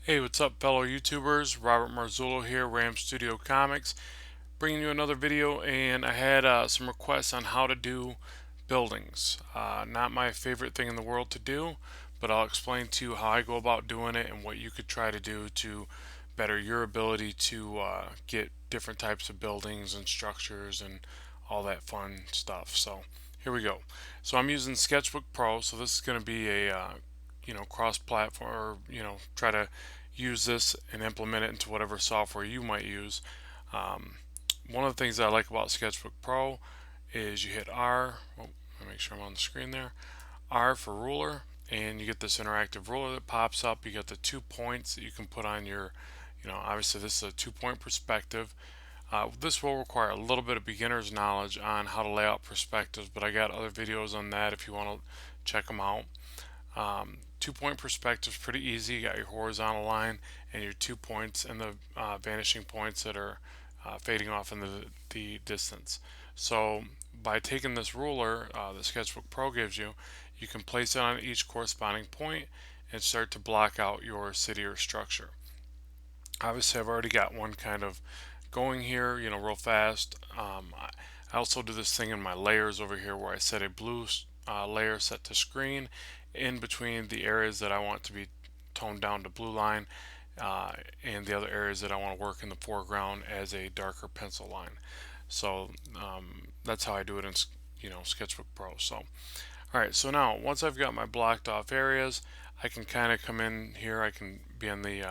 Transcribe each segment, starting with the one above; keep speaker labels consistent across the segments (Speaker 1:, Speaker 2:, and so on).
Speaker 1: Hey, what's up, fellow YouTubers? Robert Marzullo here, Ram Studio Comics, bringing you another video. And I had some requests on how to do buildings. Not my favorite thing in the world to do, but I'll explain to you how I go about doing it and what you could try to do to better your ability to get different types of buildings and structures and all that fun stuff. So here we go. So I'm using Sketchbook Pro, so this is going to be a cross-platform, or try to use this and implement it into whatever software you might use. Um, One of the things that I like about Sketchbook Pro is you hit R. Oh, let me make sure I'm on the screen there. R for ruler, and you get this interactive ruler that pops up. You got the 2 points that you can put on your, obviously this is a 2-point perspective. This will require a little bit of beginner's knowledge on how to lay out perspectives, but I got other videos on that if you want to check them out. 2-point perspective is pretty easy. You got your horizontal line and your 2 points and the vanishing points that are fading off in the distance. So by taking this ruler the Sketchbook Pro gives you, you can place it on each corresponding point and start to block out your city or structure. Obviously, I've already got one kind of going here, real fast. I also do this thing in my layers over here where I set a blue layer set to screen in between the areas that I want to be toned down to blue line and the other areas that I want to work in the foreground as a darker pencil line. So that's how I do it in Sketchbook Pro. So alright, so now once I've got my blocked off areas, I can kind of come in here. I can be on the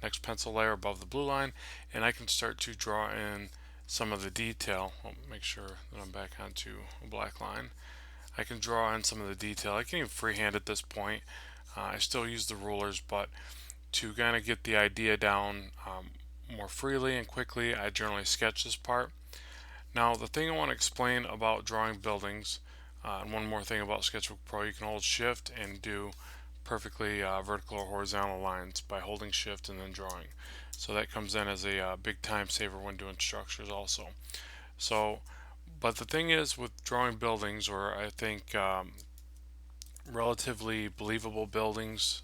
Speaker 1: next pencil layer above the blue line, and I can start to draw in some of the detail. I'll make sure that I'm back onto a black line. I can draw in some of the detail. I can even freehand at this point. I still use the rulers, but to kind of get the idea down more freely and quickly, I generally sketch this part. Now, the thing I want to explain about drawing buildings, and one more thing about Sketchbook Pro, you can hold Shift and do perfectly vertical or horizontal lines by holding Shift and then drawing. So that comes in as a big time saver when doing structures also. So, but the thing is with drawing buildings, or I think relatively believable buildings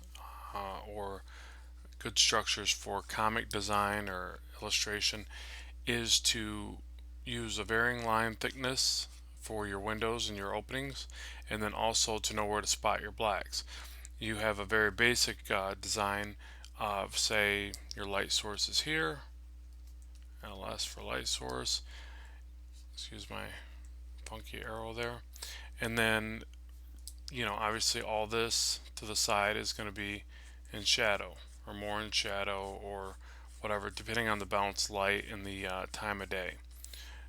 Speaker 1: or good structures for comic design or illustration, is to use a varying line thickness for your windows and your openings, and then also to know where to spot your blacks. You have a very basic design of, say, your light source is here, LS for light source, excuse my funky arrow there, and then obviously all this to the side is going to be in shadow, or more in shadow, or whatever, depending on the balanced light and the time of day.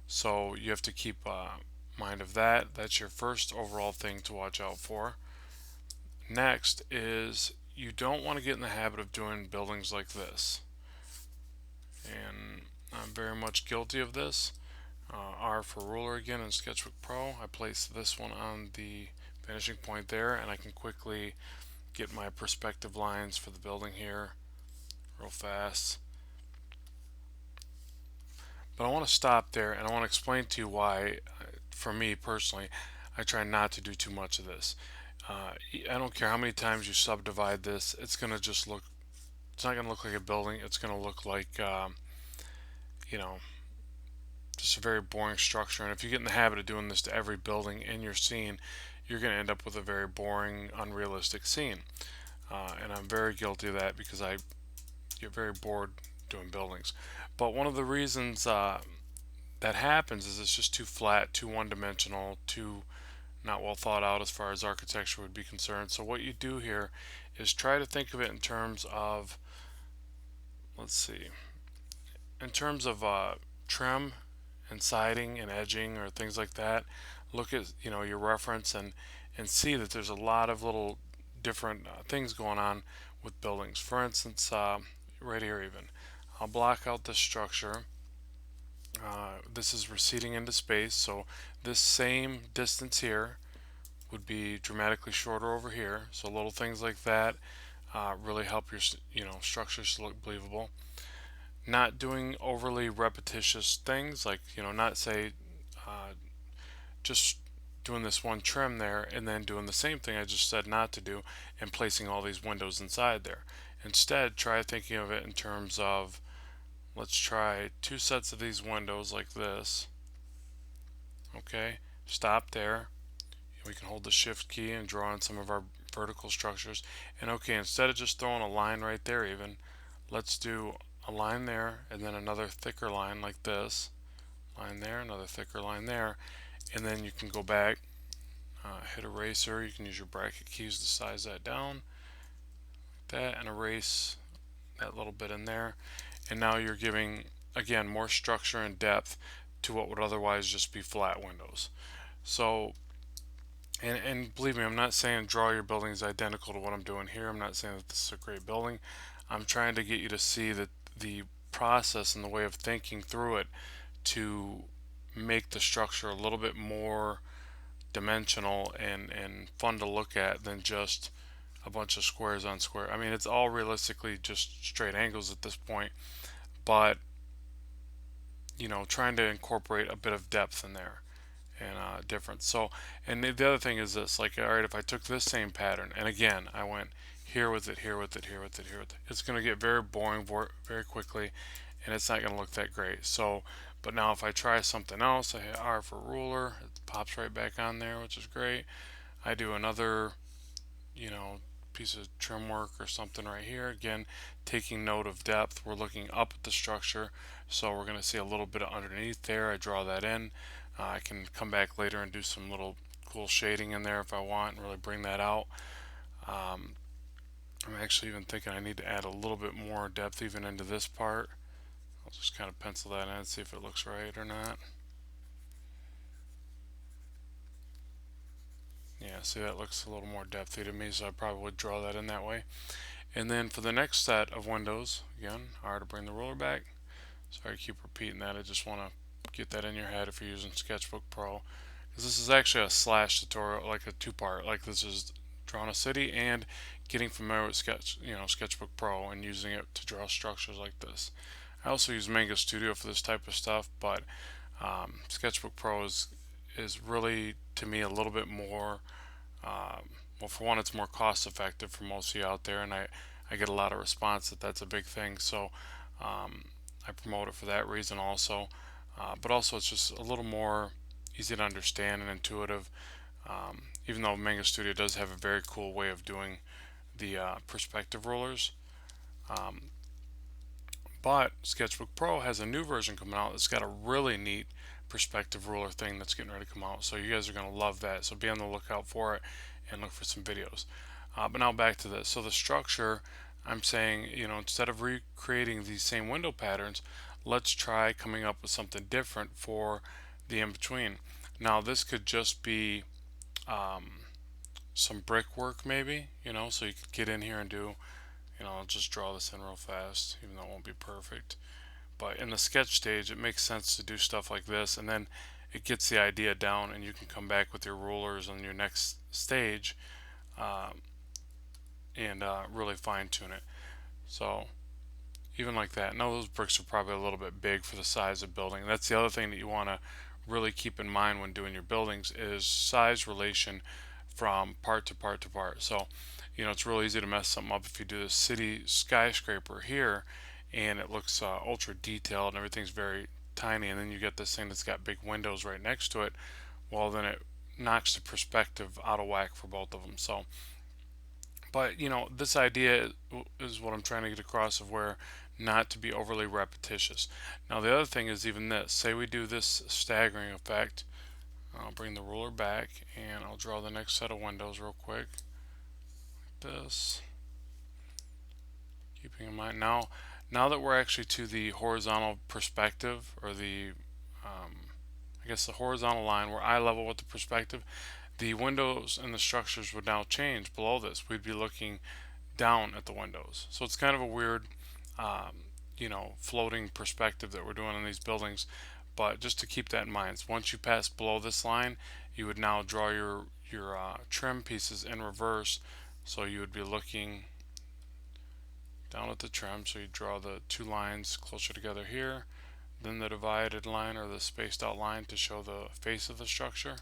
Speaker 1: So you have to keep mind of that. That's your first overall thing to watch out for. Next is, you don't want to get in the habit of doing buildings like this, and I'm very much guilty of this. R for ruler again in Sketchbook Pro. I place this one on the vanishing point there, and I can quickly get my perspective lines for the building here real fast. But I want to stop there, and I want to explain to you why, for me personally, I try not to do too much of this. I don't care how many times you subdivide this, it's going to just look, it's not going to look like a building. It's going to look like, you know, just a very boring structure. And if you get in the habit of doing this to every building in your scene, you're going to end up with a very boring, unrealistic scene. And I'm very guilty of that because I get very bored doing buildings. But one of the reasons that happens is it's just too flat, too one-dimensional, too not well thought out as far as architecture would be concerned. So what you do here is try to think of it in terms of, let's see, in terms of trim and siding and edging or things like that. Look at your reference and see that there's a lot of little different things going on with buildings. For instance, right here even, I'll block out this structure. This is receding into space, so this same distance here would be dramatically shorter over here. So little things like that really help your structures to look believable. Not doing overly repetitious things, like not say just doing this one trim there and then doing the same thing I just said not to do and placing all these windows inside there. Instead, try thinking of it in terms of, let's try two sets of these windows like this. Okay, stop there. We can hold the shift key and draw in some of our vertical structures. And okay, instead of just throwing a line right there even, let's do a line there and then another thicker line like this. Line there, another thicker line there. And then you can go back, hit eraser. You can use your bracket keys to size that down like that and erase that little bit in there. And now you're giving, again, more structure and depth to what would otherwise just be flat windows. So, and believe me, I'm not saying draw your buildings identical to what I'm doing here. I'm not saying that this is a great building. I'm trying to get you to see that the process and the way of thinking through it to make the structure a little bit more dimensional and fun to look at than just a bunch of squares on square. I mean, it's all realistically just straight angles at this point, but you know, trying to incorporate a bit of depth in there and difference. So, and the other thing is this, like, all right, if I took this same pattern and again I went here with it, here with it, here with it, here with it, it's going to get very boring very quickly, and it's not going to look that great. So, but now if I try something else, I hit R for ruler, it pops right back on there, which is great. I do another, you know, piece of trim work or something right here. Again, taking note of depth. We're looking up at the structure, so we're going to see a little bit of underneath there. I draw that in. I can come back later and do some little cool shading in there if I want and really bring that out. Um, I'm actually even thinking I need to add a little bit more depth even into this part. I'll just kind of pencil that in and see if it looks right or not. Yeah, see, that looks a little more depthy to me, so I probably would draw that in that way. And then for the next set of windows, again, R to bring the ruler back. Sorry to keep repeating that. I just want to get that in your head if you're using Sketchbook Pro, because this is actually a slash tutorial, like a two-part. Like this is drawing a city and getting familiar with Sketchbook Pro and using it to draw structures like this. I also use Manga Studio for this type of stuff, but Sketchbook Pro is really, to me, a little bit more, well, for one, it's more cost effective for most of you out there, and I get a lot of response that that's a big thing. So I promote it for that reason also. But also it's just a little more easy to understand and intuitive, even though Manga Studio does have a very cool way of doing the perspective rulers. Um, but Sketchbook Pro has a new version coming out that's got a really neat perspective ruler thing that's getting ready to come out. So you guys are going to love that. So be on the lookout for it and look for some videos. But now back to this. So the structure, I'm saying, you know, instead of recreating these same window patterns, let's try coming up with something different for the in-between. Now this could just be some brickwork maybe, you know, so you could get in here and do, you know, I'll just draw this in real fast, even though it won't be perfect. But in the sketch stage, it makes sense to do stuff like this, and then it gets the idea down, and you can come back with your rulers on your next stage and really fine tune it. So even like that. Now those bricks are probably a little bit big for the size of building. That's the other thing that you want to really keep in mind when doing your buildings is size relation from part to part to part. So, you know, it's real easy to mess something up if you do this city skyscraper here and it looks ultra detailed and everything's very tiny, and then you get this thing that's got big windows right next to it. Well, then it knocks the perspective out of whack for both of them. So, but you know, this idea is what I'm trying to get across, of where not to be overly repetitious. Now the other thing is even this. Say we do this staggering effect. I'll bring the ruler back and I'll draw the next set of windows real quick. Like this. Keeping in mind now that we're actually to the horizontal perspective, or the I guess the horizontal line where eye level with the perspective, the windows and the structures would now change below this. We'd be looking down at the windows. So it's kind of a weird, you know, floating perspective that we're doing on these buildings. But just to keep that in mind, once you pass below this line, you would now draw your trim pieces in reverse. So you would be looking down at the trim. So you draw the two lines closer together here, then the divided line or the spaced out line to show the face of the structure,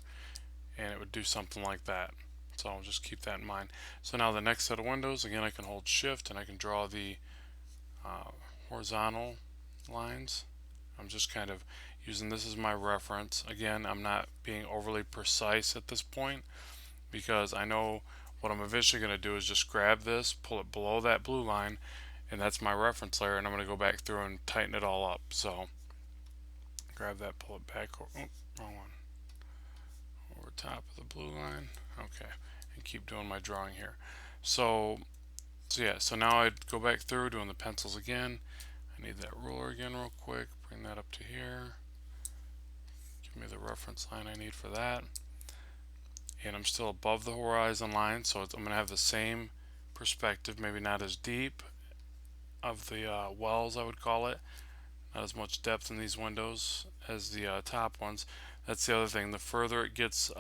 Speaker 1: and it would do something like that. So I'll just keep that in mind. So now the next set of windows, again, I can hold shift and I can draw the uh, horizontal lines. I'm just kind of using this as my reference. Again, I'm not being overly precise at this point because I know what I'm eventually going to do is just grab this, pull it below that blue line, and that's my reference layer, and I'm going to go back through and tighten it all up. So grab that, pull it back, oh, wrong one, over top of the blue line. Okay, and keep doing my drawing here. So yeah, so now I'd go back through doing the pencils again. I need that ruler again real quick, bring that up to here, give me the reference line I need for that, and I'm still above the horizon line, so I'm going to have the same perspective, maybe not as deep of the wells, I would call it, not as much depth in these windows as the top ones. That's the other thing, the further it gets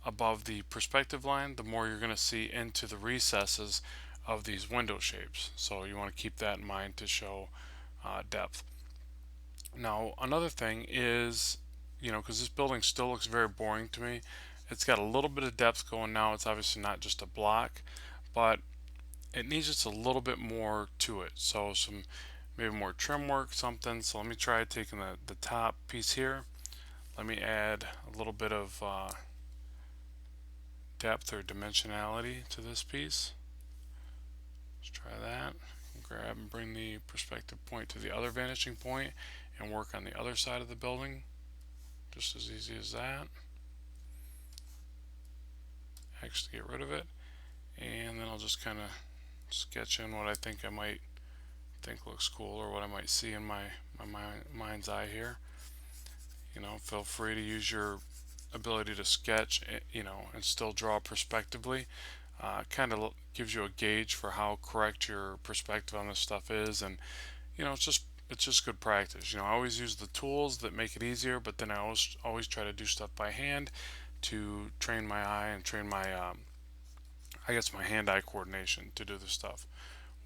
Speaker 1: above the perspective line, the more you're going to see into the recesses of these window shapes. So you want to keep that in mind to show depth. Now another thing is, because this building still looks very boring to me, it's got a little bit of depth going now. It's obviously not just a block, but it needs just a little bit more to it. So some maybe more trim work, something. So let me try taking the top piece here. Let me add a little bit of depth or dimensionality to this piece. Let's try that. Grab and bring the perspective point to the other vanishing point and work on the other side of the building. Just as easy as that. Actually get rid of it. And then I'll just kind of sketch in what I think I might think looks cool, or what I might see in my mind's eye here. Feel free to use your ability to sketch, and still draw perspectively. Kind of gives you a gauge for how correct your perspective on this stuff is, and it's just good practice. I always use the tools that make it easier, but then I always try to do stuff by hand to train my eye and train my I guess my hand-eye coordination to do the stuff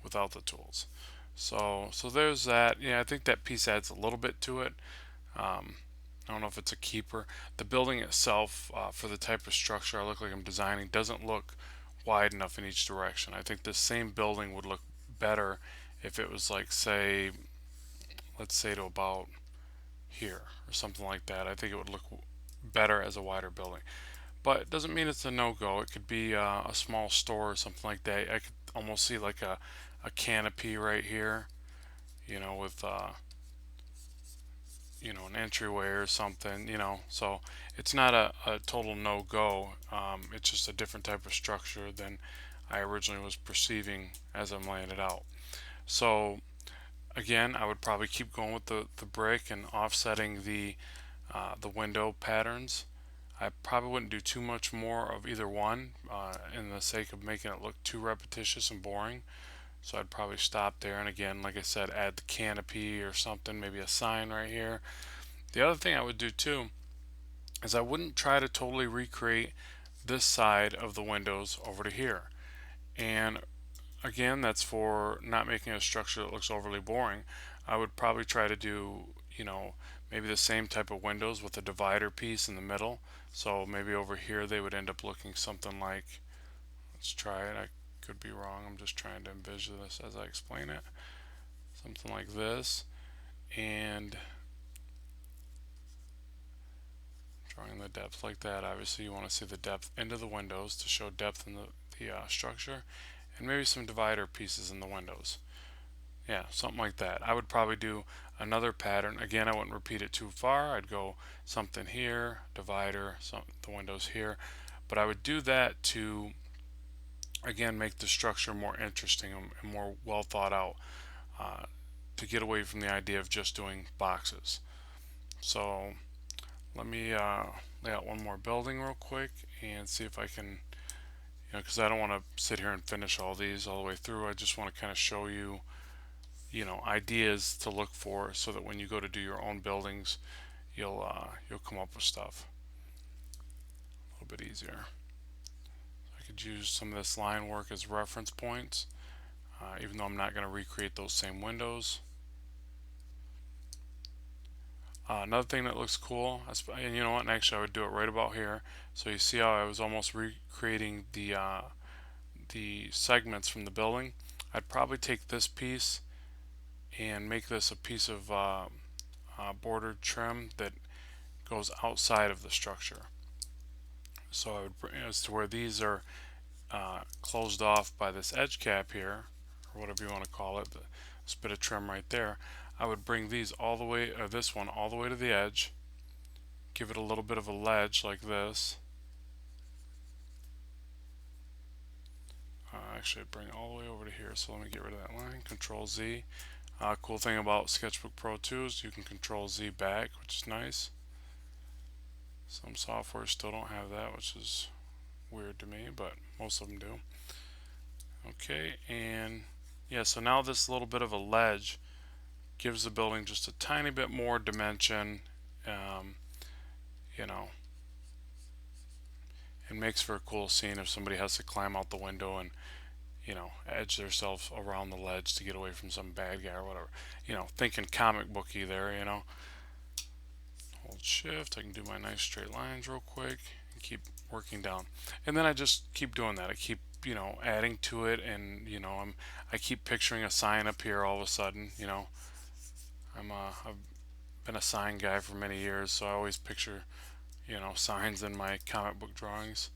Speaker 1: without the tools. So there's that. Yeah, I think that piece adds a little bit to it. I don't know if it's a keeper. The building itself, for the type of structure I look like I'm designing, doesn't look wide enough in each direction. I think this same building would look better if it was like, say, let's say to about here or something like that. I think it would look better as a wider building. But it doesn't mean it's a no-go. It could be a small store or something like that. I could almost see like a canopy right here, with an entryway or something, so it's not a total no-go. It's just a different type of structure than I originally was perceiving as I'm laying it out. So again, I would probably keep going with the brick and offsetting the window patterns. I probably wouldn't do too much more of either one in the sake of making it look too repetitious and boring. So I'd probably stop there, and again, like I said, add the canopy or something, maybe a sign right here. The other thing I would do too is I wouldn't try to totally recreate this side of the windows over to here. And again, that's for not making a structure that looks overly boring. I would probably try to do, maybe the same type of windows with a divider piece in the middle. So maybe over here they would end up looking something like, let's try it. I could be wrong. I'm just trying to envision this as I explain it. Something like this. And drawing the depth like that. Obviously you want to see the depth into the windows to show depth in the structure, and maybe some divider pieces in the windows. Yeah, something like that. I would probably do another pattern. Again, I wouldn't repeat it too far. I'd go something here, divider, the windows here, but I would do that to again make the structure more interesting and more well thought out, to get away from the idea of just doing boxes. So let me lay out one more building real quick and see if I can, because I don't want to sit here and finish all these all the way through. I just want to kind of show you, ideas to look for, so that when you go to do your own buildings, you'll come up with stuff a little bit easier. I could use some of this line work as reference points, even though I'm not going to recreate those same windows. Another thing that looks cool, and you know what, and actually I would do it right about here. So you see how I was almost recreating the segments from the building. I'd probably take this piece and make this a piece of bordered trim that goes outside of the structure. So I would, as to where these are closed off by this edge cap here, or whatever you want to call it, this bit of trim right there, I would bring these all the way, or this one all the way to the edge, give it a little bit of a ledge like this. Actually, bring it all the way over to here. So let me get rid of that line. Control Z. Cool thing about Sketchbook Pro 2 is you can Control Z back, which is nice. Some software still don't have that, which is weird to me, but most of them do. Okay, and yeah, so now this little bit of a ledge gives the building just a tiny bit more dimension, um, you know, and makes for a cool scene if somebody has to climb out the window and, you know, edge themselves around the ledge to get away from some bad guy or whatever. You know, thinking comic booky there, you know. Hold shift, I can do my nice straight lines real quick and keep working down. And then I just keep doing that. I keep, you know, adding to it, and you know, I keep picturing a sign up here all of a sudden, you know. I've been a sign guy for many years, so I always picture, you know, signs in my comic book drawings,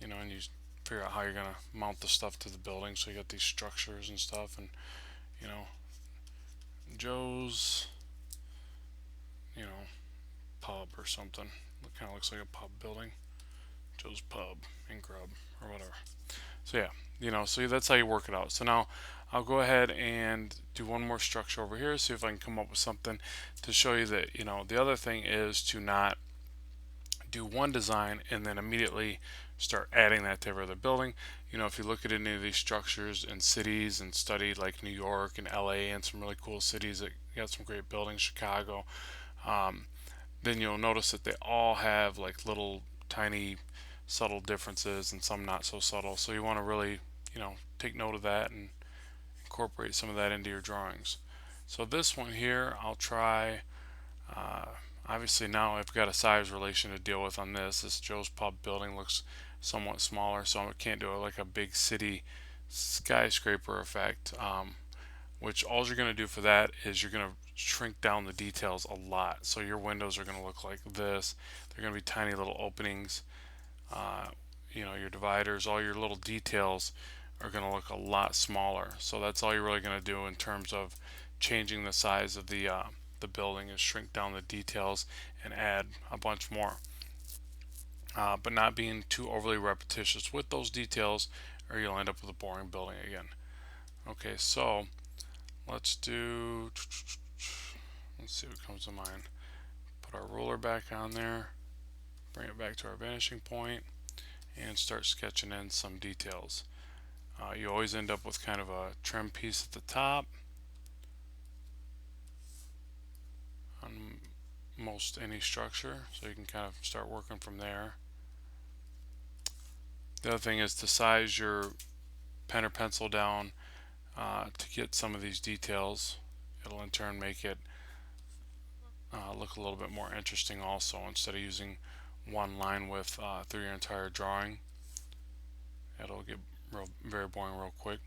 Speaker 1: you know, and you figure out how you're gonna mount the stuff to the building. So you got these structures and stuff, and you know, Joe's, you know, pub or something. It kind of looks like a pub building. Joe's Pub and Grub or whatever. So yeah, you know, so that's how you work it out. So now I'll go ahead and do one more structure over here, see if I can come up with something to show you that, you know, the other thing is to not do one design and then immediately start adding that to every other building. You know, if you look at any of these structures in cities and study like New York and LA and some really cool cities that got some great buildings, Chicago, um, then you'll notice that they all have like little tiny subtle differences and some not so subtle. So you want to really, you know, take note of that and incorporate some of that into your drawings. So this one here, I'll try. Uh, Obviously now I've got a size relation to deal with on this. This Joe's Pub building looks somewhat smaller, so I can't do it like a big city skyscraper effect. Which all you're going to do for that is you're going to shrink down the details a lot. So your windows are going to look like this. They're going to be tiny little openings. Uh, you know, your dividers, all your little details are going to look a lot smaller. So that's all you're really going to do in terms of changing the size of the building is shrink down the details and add a bunch more. But not being too overly repetitious with those details, or you'll end up with a boring building again. Okay, so let's do. Let's see what comes to mind. Put our ruler back on there, bring it back to our vanishing point, and start sketching in some details. You always end up with kind of a trim piece at the top on most any structure, so you can kind of start working from there. The other thing is to size your pen or pencil down to get some of these details. It'll in turn make it look a little bit more interesting also, instead of using one line width through your entire drawing. It'll get very boring real quick.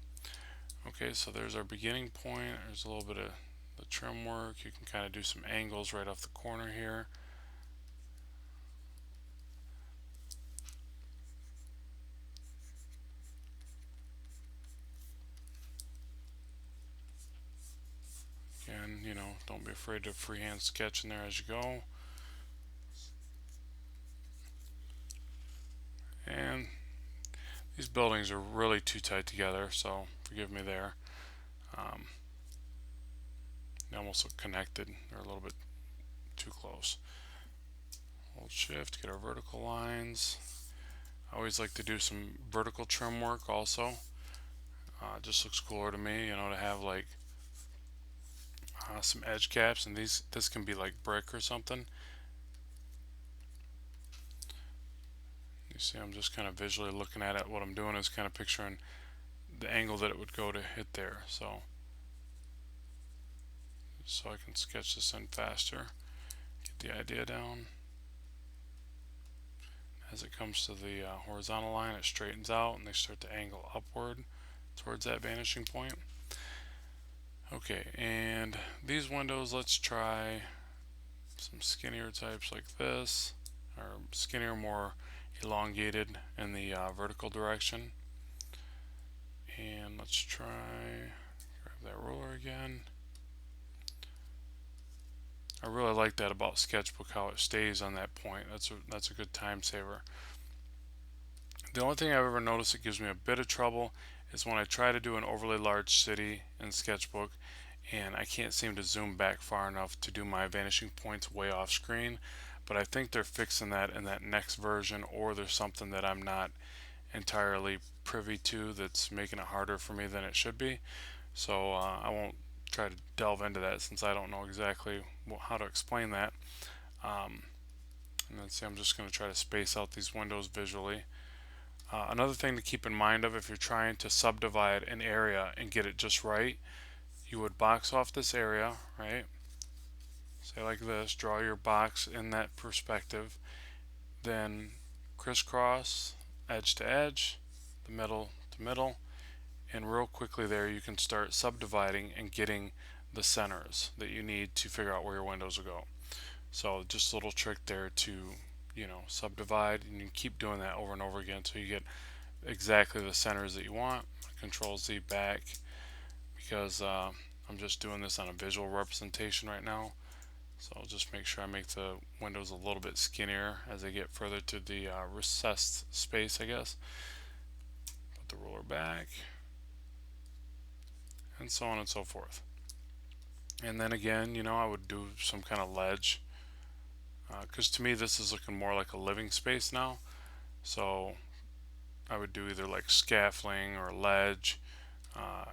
Speaker 1: Okay, so there's our beginning point. There's a little bit of the trim work. You can kind of do some angles right off the corner here. Again, you know, don't be afraid to freehand sketch in there as you go. And these buildings are really too tight together, so forgive me there. They almost look connected. They're a little bit too close. Hold shift to get our vertical lines. I always like to do some vertical trim work also. It just looks cooler to me, you know, to have like some edge caps, and this can be like brick or something. You see, I'm just kind of visually looking at it. What I'm doing is kind of picturing the angle that it would go to hit there. So I can sketch this in faster. get the idea down. As it comes to the horizontal line, it straightens out and they start to angle upward towards that vanishing point. Okay, and these windows, let's try some skinnier types like this, or skinnier, more elongated in the vertical direction. And let's try, grab that ruler again. I really like that about Sketchbook, how it stays on that point. That's a good time saver. The only thing I've ever noticed that gives me a bit of trouble is when I try to do an overly large city in Sketchbook and I can't seem to zoom back far enough to do my vanishing points way off screen. But I think they're fixing that in that next version, or there's something that I'm not entirely privy to that's making it harder for me than it should be. So I won't try to delve into that since I don't know exactly how to explain that. And then see, I'm just going to try to space out these windows visually. Another thing to keep in mind of if you're trying to subdivide an area and get it just right, you would box off this area, right? Say like this, draw your box in that perspective, then crisscross, edge to edge, the middle to middle, and real quickly there you can start subdividing and getting the centers that you need to figure out where your windows will go. So just a little trick there to, subdivide, and you keep doing that over and over again until you get exactly the centers that you want. Control Z back because I'm just doing this on a visual representation right now. So I'll just make sure I make the windows a little bit skinnier as they get further to the recessed space, I guess. Put the ruler back, and so on and so forth. And then again, I would do some kind of ledge, because to me this is looking more like a living space now. So I would do either like scaffolding or ledge, uh,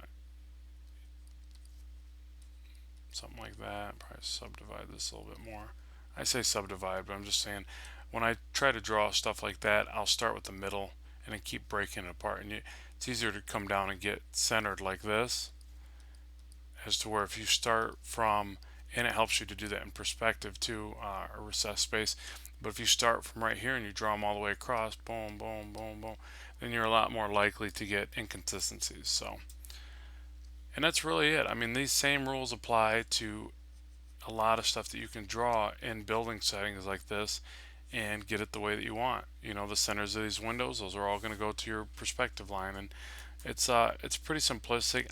Speaker 1: something like that. Probably subdivide this a little bit more. I say subdivide, but I'm just saying when I try to draw stuff like that, I'll start with the middle and then keep breaking it apart. And it's easier to come down and get centered like this, as to where if you start from, and it helps you to do that in perspective too, a recessed space. But if you start from right here and you draw them all the way across, boom, boom, boom, boom, then you're a lot more likely to get inconsistencies. So, and that's really it. I mean, these same rules apply to a lot of stuff that you can draw in building settings like this and get it the way that you want. The centers of these windows, those are all going to go to your perspective line, and it's pretty simplistic.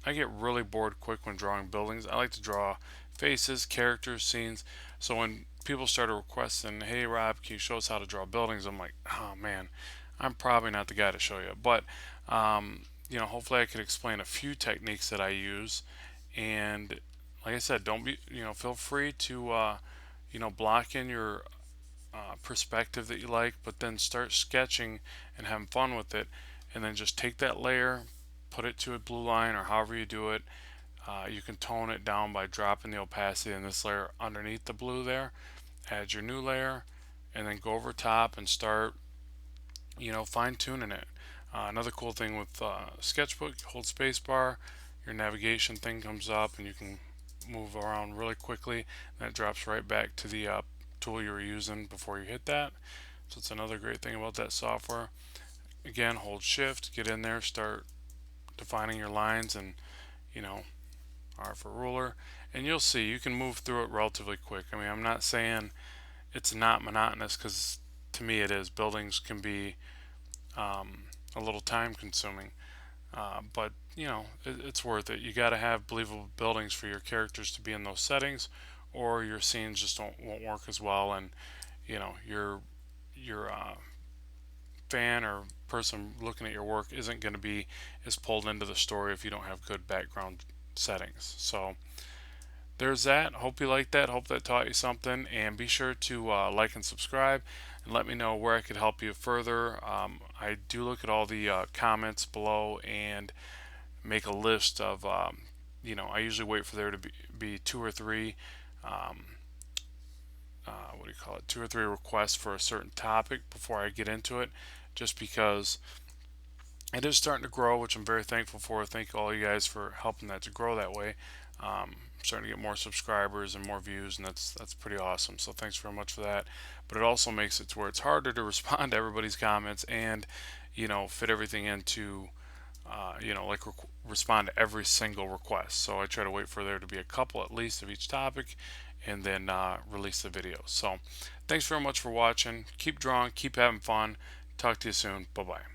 Speaker 1: I get really bored quick when drawing buildings. I like to draw faces, characters, scenes. So when people started requesting, "Hey Rob, can you show us how to draw buildings?" I'm like, "Oh man, I'm probably not the guy to show you." But hopefully I could explain a few techniques that I use. And like I said, don't be, feel free to, block in your perspective that you like, but then start sketching and having fun with it, and then just take that layer, put it to a blue line or however you do it. You can tone it down by dropping the opacity in this layer underneath the blue there. Add your new layer, and then go over top and start, fine tuning it. Another cool thing with Sketchbook, hold spacebar, your navigation thing comes up, and you can move around really quickly. And that drops right back to the tool you were using before you hit that. So it's another great thing about that software. Again, hold shift, get in there, start defining your lines, and R for ruler, and you'll see you can move through it relatively quick. I mean, I'm not saying it's not monotonous, because to me it is. Buildings can be a little time consuming, but it's worth it. You got to have believable buildings for your characters to be in those settings, or your scenes just won't work as well, and your fan or person looking at your work isn't going to be as pulled into the story if you don't have good background settings. So there's that. Hope you liked that. Hope that taught you something, and be sure to like and subscribe, and let me know where I could help you further. I do look at all the comments below and make a list of I usually wait for there to be two or three what do you call it, two or three requests for a certain topic before I get into it, just because it is starting to grow, which I'm very thankful for. Thank all you guys for helping that to grow that way. I'm starting to get more subscribers and more views, and that's pretty awesome. So thanks very much for that. But it also makes it to where it's harder to respond to everybody's comments and, fit everything into, like respond to every single request. So I try to wait for there to be a couple at least of each topic, and then release the video. So thanks very much for watching. Keep drawing, keep having fun. Talk to you soon. Bye bye.